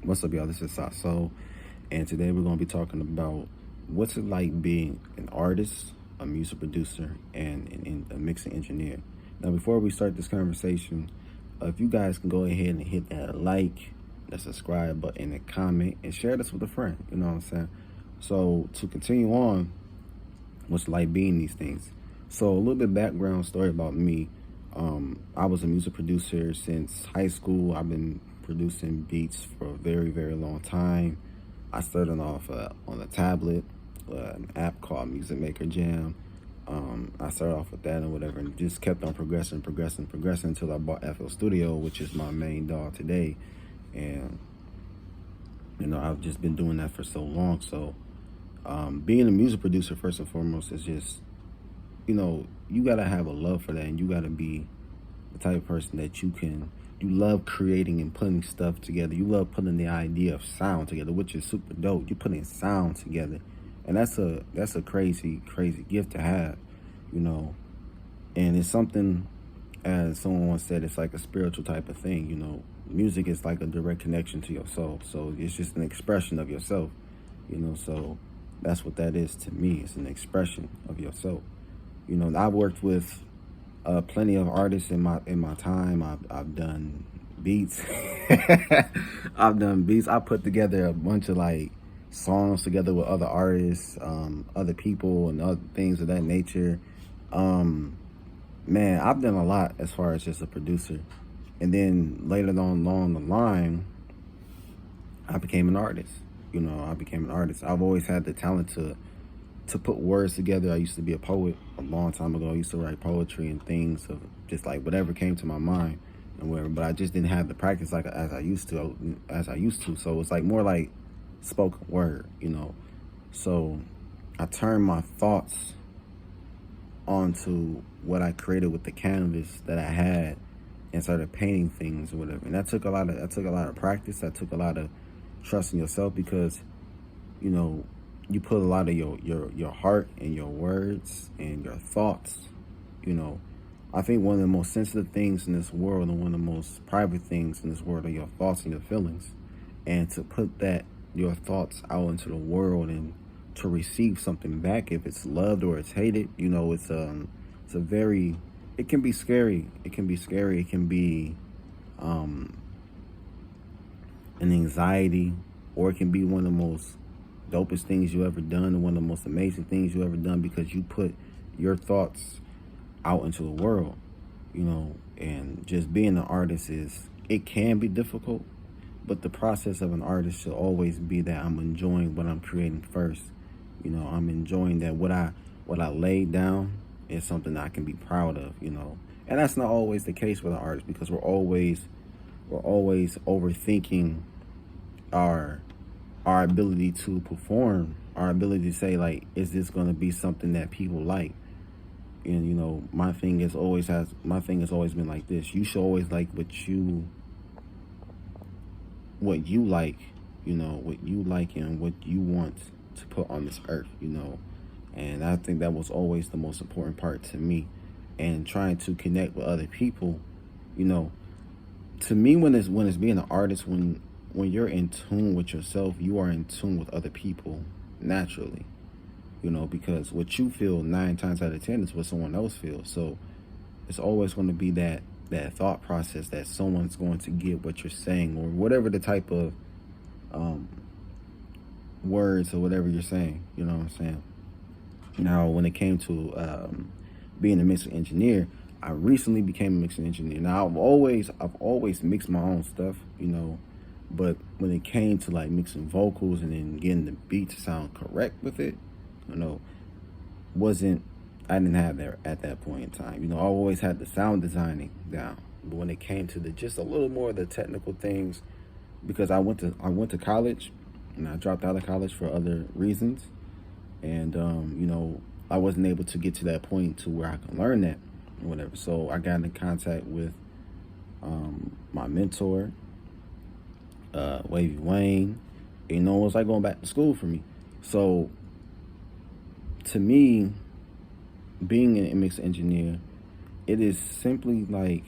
What's up, y'all? This is Sasso, and today we're going to be talking about what's it like being an artist, a music producer, and a mixing engineer. Now, before we start this conversation, if you guys can go ahead and hit that like, the subscribe button, and comment, and share this with a friend. You know what I'm saying? So, to continue on, what's it like being these things? So, a little bit background story about me. I was a music producer since high school. I've been producing beats for a very, very long time. I started off on a tablet, an app called Music Maker Jam. I started off with that and whatever, and just kept on progressing until I bought FL Studio, which is my main dog today. And I've just been doing that for so long. So, being a music producer, first and foremost, is just you gotta have a love for that, and you gotta be the type of person that you love creating and putting stuff together. You love putting the idea of sound together, which is super dope. You're putting sound together, and that's a crazy gift to have, you know. And it's something, as someone once said, it's like a spiritual type of thing. Music is like a direct connection to your soul, so it's just an expression of yourself. So that's what that is to me. It's an expression of yourself. I've worked with plenty of artists in my time. I've done beats. I've done beats. I put together a bunch of like songs together with other artists, other people, and other things of that nature. Man, I've done a lot as far as just a producer. And then later on along the line, I became an artist. I became an artist. I've always had the talent to put words together. I used to be a poet a long time ago. I used to write poetry and things of just like whatever came to my mind and whatever. But I just didn't have the practice like as I used to. So it's like more like spoken word, So I turned my thoughts onto what I created with the canvas that I had and started painting things or whatever. And that took a lot of practice. That took a lot of trust in yourself because, you put a lot of your heart and your words and your thoughts. I think one of the most sensitive things in this world and one of the most private things in this world are your thoughts and your feelings. And to put your thoughts out into the world and to receive something back, if it's loved or it's hated, it can be scary. It can be scary. It can be an anxiety, or it can be one of the most dopest things you ever done and one of the most amazing things you ever done because you put your thoughts out into the world, and just being an artist it can be difficult, but the process of an artist should always be that I'm enjoying what I'm creating first. I'm enjoying that what I laid down is something that I can be proud of, and that's not always the case with an artist because we're always overthinking our ability to perform, our ability to say like, is this going to be something that people like? And my thing has always been like this: you should always like what you like, what you like and what you want to put on this earth, and I think that was always the most important part to me. And trying to connect with other people, to me, when it's being an artist, when you're in tune with yourself, you are in tune with other people naturally, because what you feel 9 times out of 10 is what someone else feels. So it's always going to be that thought process that someone's going to get what you're saying or whatever the type of words or whatever you're saying, you know what I'm saying? Now, when it came to being a mixing engineer, I recently became a mixing engineer. Now, I've always mixed my own stuff, but when it came to like mixing vocals and then getting the beat to sound correct with it, I didn't have that at that point in time. I always had the sound designing down, but when it came to just a little more of the technical things, because I went to college and I dropped out of college for other reasons, and I wasn't able to get to that point to where I can learn that or whatever. So I got in contact with my mentor, Wavy Wayne. It was like going back to school for me. So to me, being an mix engineer, it is simply like,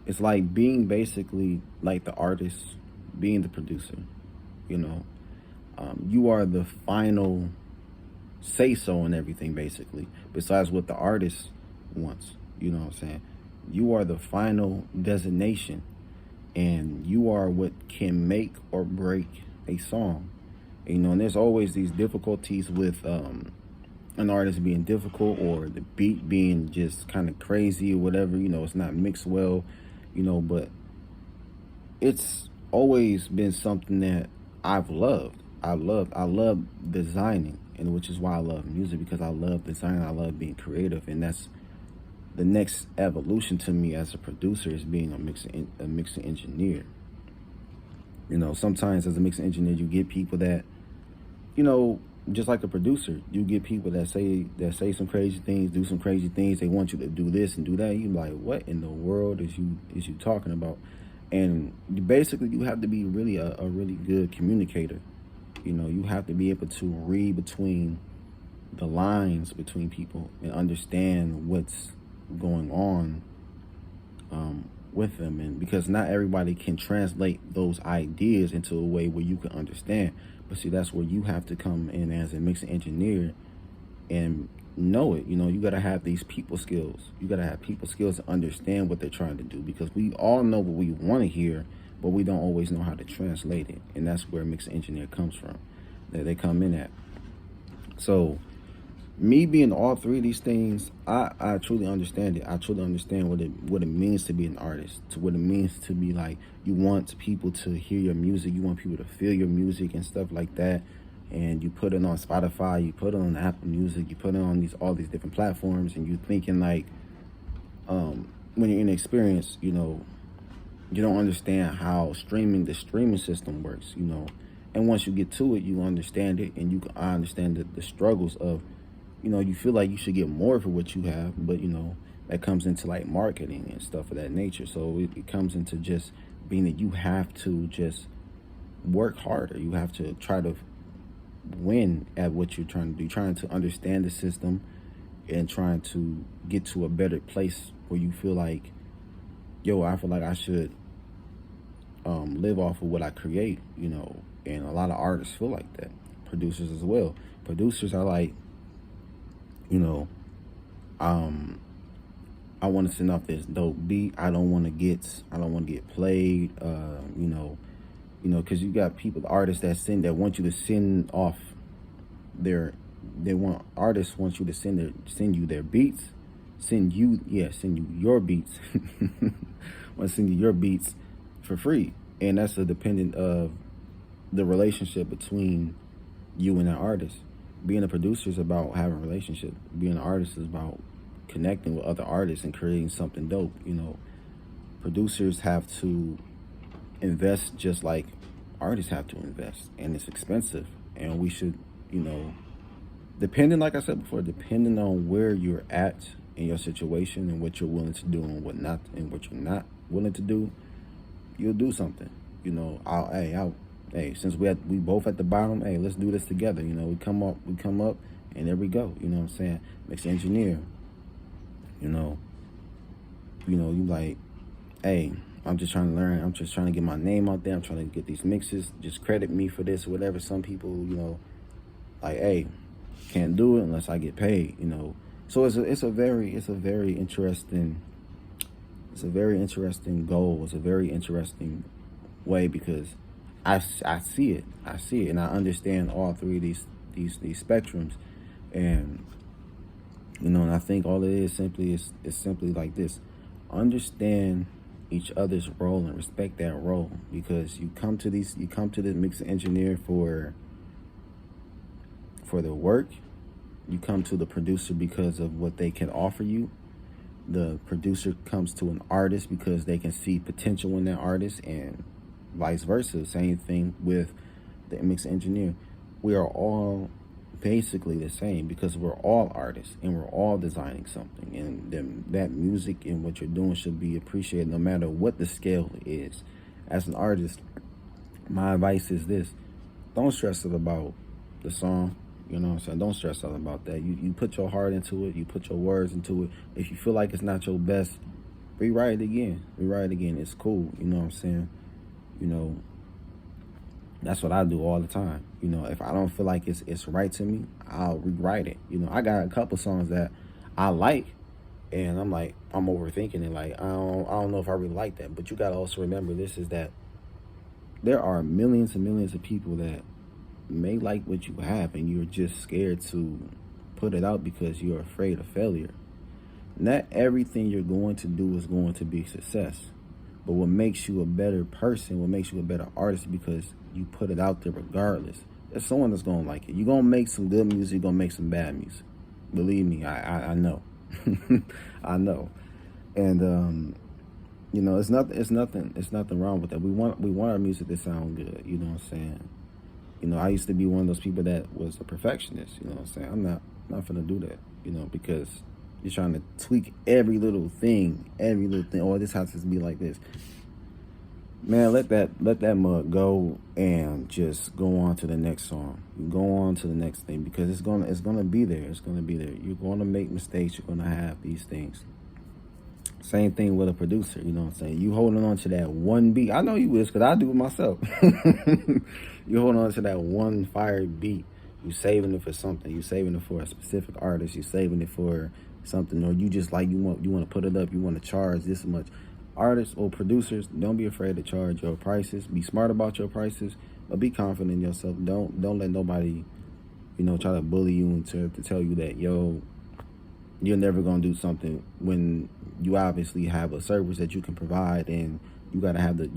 it's like being basically like the artist, being the producer. You know, you are the final say so and everything, basically, besides what the artist wants. You know what I'm saying? You are the final designation, and you are what can make or break a song. You know, and there's always these difficulties with an artist being difficult, or the beat being just kind of crazy or whatever. You know, it's not mixed well, you know, but it's always been something that I've loved. I love designing, and which is why I love music, because I love designing. I love being creative, and that's the next evolution to me as a producer, is being a mixing engineer. You know, sometimes as a mixing engineer, you get people that, you know, just like a producer, you get people that say some crazy things, do some crazy things. They want you to do this and do that. You like, what in the world is you talking about? And you have to be really a really good communicator. You know, you have to be able to read between the lines between people and understand what's going on with them, and because not everybody can translate those ideas into a way where you can understand. But see, that's where you have to come in as a mixing engineer and know it. You know, you got to have these people skills. You got to have people skills to understand what they're trying to do, because we all know what we want to hear, but we don't always know how to translate it. And that's where mixing engineer comes from, that they come in at. So me being all three of these things, I truly understand it. I truly understand what it means to be an artist, to what it means to be like, you want people to hear your music, you want people to feel your music and stuff like that. And you put it on Spotify, you put it on Apple Music, you put it on all these different platforms, and you thinking like, when you're inexperienced, you know, you don't understand how the streaming system works, you know. And once you get to it, you understand it, and I understand the struggles of, you know, you feel like you should get more for what you have, but, you know, that comes into like marketing and stuff of that nature. So it comes into just being that you have to just work harder. You have to try to win at what you're trying to do, trying to understand the system and trying to get to a better place where you feel like, yo, I feel like I should live off of what I create, you know. And a lot of artists feel like that. Producers as well. Producers are like, you know, I want to send off this dope beat. I don't want to get played. Because you got people, artists that want you to send off artists want you to send you their beats, send you your beats, want to send you your beats for free, and that's a dependent of the relationship between you and that artist. Being a producer is about having a relationship. Being an artist is about connecting with other artists and creating something dope. You know, producers have to invest just like artists have to invest, and it's expensive. And we should, you know, like I said before, depending on where you're at in your situation and what you're willing to do and what you're not willing to do, you'll do something. You know, hey, since we both at the bottom, hey, let's do this together. You know, we come up, and there we go. You know what I'm saying? Mixed engineer. You you like, hey, I'm just trying to learn. I'm just trying to get my name out there. I'm trying to get these mixes. Just credit me for this or whatever. Some people, you know, like, hey, can't do it unless I get paid. You know, so it's a very interesting goal. It's a very interesting way, because I see it, and I understand all three of these spectrums, and you know, and I think all it is simply like this: understand each other's role and respect that role, because you come to the mixing engineer for the work. You come to the producer because of what they can offer you. The producer comes to an artist because they can see potential in that artist, and vice versa. Same thing with the mixing engineer. We are all basically the same, because we're all artists and we're all designing something, and then that music and what you're doing should be appreciated no matter what the scale is. As an artist, my advice is this: don't stress about the song. You know what I'm saying? Don't stress out about that. You put your heart into it. You put your words into it. If you feel like it's not your best, rewrite it again. It's cool. You know what I'm saying? You know, That's what I do all the time. You know, if I don't feel like it's right to me, I'll rewrite it. You know, I got a couple songs that I like, and I'm like, I'm overthinking it. Like, I don't know if I really like that. But you gotta also remember this is that there are millions and millions of people that may like what you have, and you're just scared to put it out because you're afraid of failure. Not everything you're going to do is going to be success. But what makes you a better person, what makes you a better artist, because you put it out there regardless. There's someone that's gonna like it. You're gonna make some good music, you're gonna make some bad music. Believe me, I know. I know. And you know, it's nothing wrong with that. We want our music to sound good, you know what I'm saying? You know, I used to be one of those people that was a perfectionist, you know what I'm saying? I'm not gonna do that, you know, because you're trying to tweak every little thing. Oh, this has to be like this. Man, let that mug go and just go on to the next song. Go on to the next thing because it's gonna be there. It's gonna be there. You're gonna make mistakes. You're gonna have these things. Same thing with a producer. You know what I'm saying? You holding on to that one beat. I know you is because I do it myself. You holding on to that one fire beat. You saving it for something. You saving it for a specific artist. You saving it for something, or you just like you want to put it up. You want to charge this much. Artists or producers, don't be afraid to charge your prices. Be smart about your prices, but be confident in yourself. Don't let nobody, you know, try to bully you and to tell you that you're never gonna do something when you obviously have a service that you can provide, and you gotta have the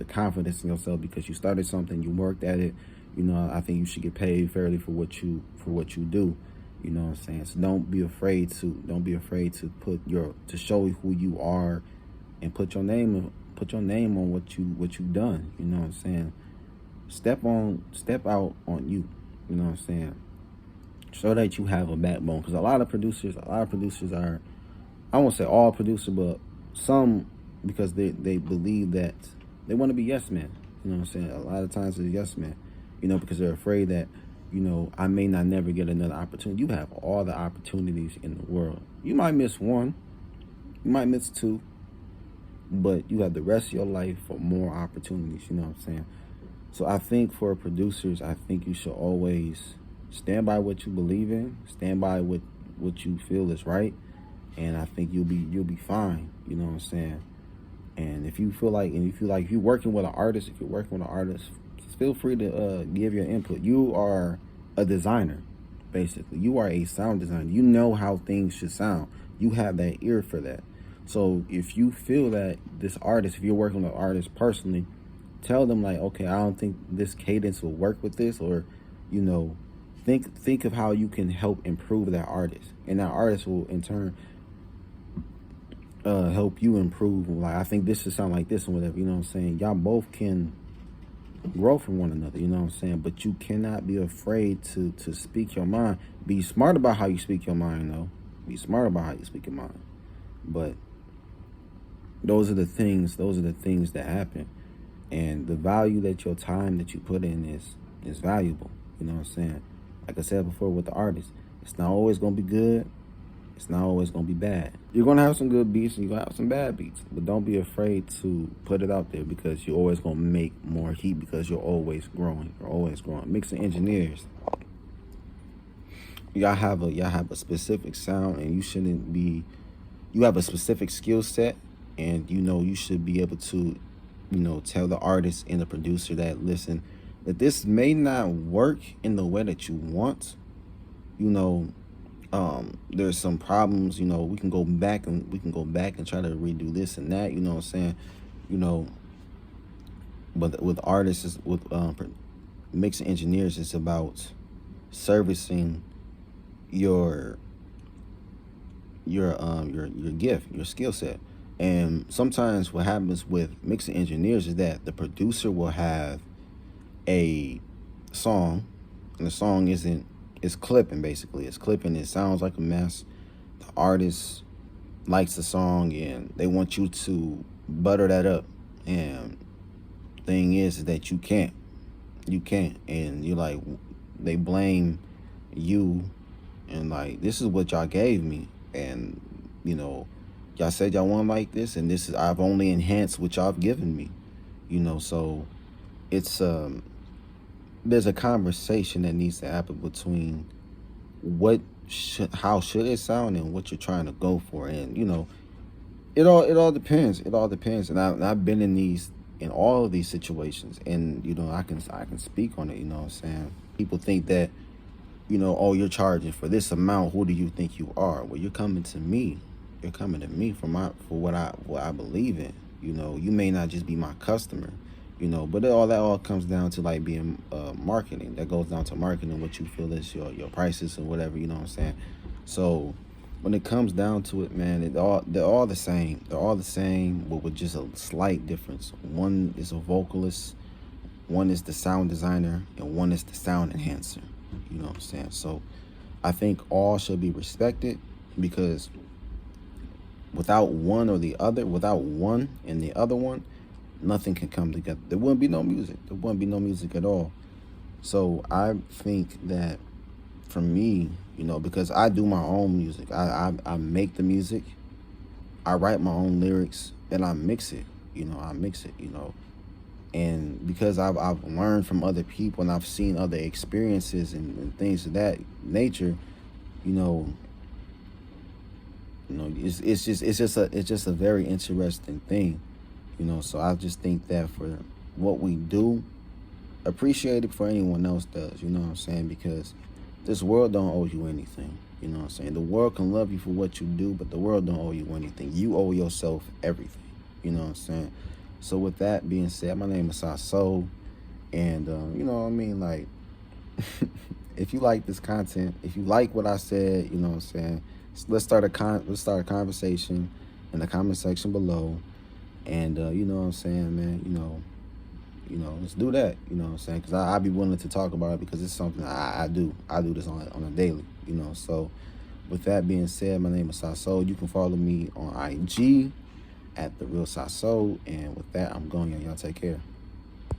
confidence in yourself because you started something, you worked at it. You know, I think you should get paid fairly for what you do. You know what I'm saying? So don't be afraid to to show who you are and put your name on what you've done. You know what I'm saying? Step out on you. You know what I'm saying? So that you have a backbone, because a lot of producers are, I won't say all producers, but some, because they believe that they want to be yes men. You know what I'm saying? A lot of times it's yes men. You know, because they're afraid that, you know, I may not never get another opportunity. You have all the opportunities in the world. You might miss one, you might miss two, but you have the rest of your life for more opportunities. You know what I'm saying? So I think for producers, I think you should always stand by what you believe in, stand by what you feel is right, and I think you'll be fine. You know what I'm saying? And if you're working with an artist, feel free to give your input. You are a designer, basically. You are a sound designer. You know how things should sound. You have that ear for that. So if you feel that if you're working with an artist personally, tell them like, okay, I don't think this cadence will work with this, or, you know, think of how you can help improve that artist, and that artist will in turn help you improve. Like, I think this should sound like this and whatever. You know what I'm saying? Y'all both can grow from one another. You know what I'm saying? But you cannot be afraid to speak your mind. Be smart about how you speak your mind, though. Be smart about how you speak your mind. But those are the things that happen, and the value that your time that you put in is valuable. You know what I'm saying? Like I said before with the artist, it's not always gonna be good. It's not always gonna be bad. You're gonna have some good beats and you're gonna have some bad beats, but don't be afraid to put it out there, because you're always gonna make more heat, because you're always growing. You're always growing. Mixing engineers, y'all have a specific sound, and you have a specific skill set, and you know you should be able to, you know, tell the artist and the producer that, listen, that this may not work in the way that you want. You know, there's some problems. You know, we can go back and try to redo this and that. You know what I'm saying? You know, but with artists, with mixing engineers, it's about servicing your gift, your skill set. And sometimes what happens with mixing engineers is that the producer will have a song, and the song it's clipping, basically. It's clipping. It sounds like a mess. The artist likes the song, and they want you to butter that up. And thing is that you can't. And you're like, they blame you, and like, this is what y'all gave me, and you know, y'all said y'all want like this, and I've only enhanced what y'all have given me. You know, so it's there's a conversation that needs to happen between how should it sound and what you're trying to go for. And it all depends. It all depends. And I've been in all of these situations, and I can speak on it. You know what I'm saying? People think that, oh, you're charging for this amount. Who do you think you are? Well, you're coming to me. You're coming to me for what I believe in. You may not just be my customer, but all comes down to like being marketing. That goes down to marketing, what you feel is your prices or whatever. You know what I'm saying? So when it comes down to it, man, they're all the same. They're all the same, but with just a slight difference. One is a vocalist, one is the sound designer, and one is the sound enhancer. You know what I'm saying? So I think all should be respected, because without one or the other, without one and the other one, nothing can come together. There wouldn't be no music. There wouldn't be no music at all. So I think that for me, because I do my own music, I make the music, I write my own lyrics, and I mix it. I mix it. And because I've learned from other people and I've seen other experiences and things of that nature, you know, it's just a very interesting thing. So I just think that for what we do, appreciate it for anyone else does. You know what I'm saying? Because this world don't owe you anything. You know what I'm saying? The world can love you for what you do, but the world don't owe you anything. You owe yourself everything. You know what I'm saying? So with that being said, my name is Sasso, and you know what I mean, like, if you like this content, if you like what I said, you know what I'm saying, let's start a conversation in the comment section below, and you know what I'm saying, man, let's do that. You know what I'm saying? Because I'll be willing to talk about it, because it's something I do. I do this on a daily, So with that being said, my name is Sasso. You can follow me on IG at The Real Sasso. And with that, I'm going. Y'all take care.